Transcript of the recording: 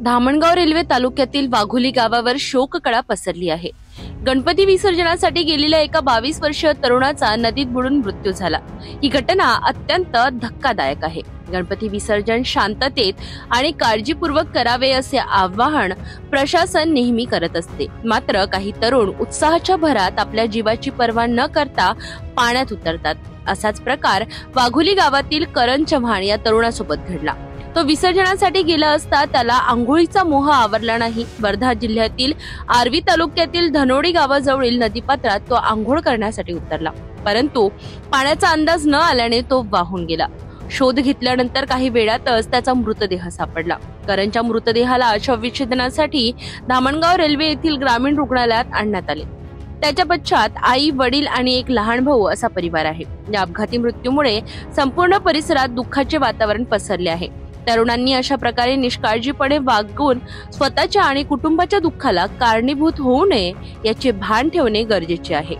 Dhamangaon railway तालुक्यातील वाघोली गावावर शोककळा पसरली आहे। गणपती विसर्जनासाठी गेलेल्या एका 22 वर्षीय तरुणाचा नदीत बुडून मृत्यू झाला। ही घटना अत्यंत धक्कादायक आहे। गणपती विसर्जन शांततेत आणि काळजीपूर्वक करावे असे आवाहन प्रशासन नेहमी करत असते, मात्र काही तरुण उत्साहाच्या भरात आपल्या जीवाची पर्वा न करता पाण्यात उतरतात। असाच प्रकार वाघोली गावातील करण चव्हाण या तरुणासोबत घडला। तो विसर्जनासाठी गेला असता त्याला आंघोळीचा मोह आवरला नाही। वर्धा जिल्ह्यातील आर्वी तालुक्यातील धनोडी गावाजवळील नदीपात्रात तो आंघोळ करण्यासाठी उतरला, परंतु पाण्याचा अंदाज न आल्याने तो वाहून गेला। शोध घेतल्यानंतर काही वेळातच त्याचा मृतदेह सापडला। करणच्या मृतदेहाला शवविच्छेदनासाठी धामणगाव रेल्वे येथील ग्रामीण रुग्णालयात आणण्यात आले। त्याच्या पश्चात आई, वडील आणि एक लहान भाऊ असा परिवार आहे। या अपघाती मृत्यूमुळे संपूर्ण परिसरात दुःखाचे वातावरण पसरले आहे। तरुणांनी अशा प्रकारे निष्काळजीपणे वागून स्वतःच्या आणि कुटुंबाच्या दुःखाला कारणीभूत होऊ नये याचे भान ठेवणे गरजेचे आहे।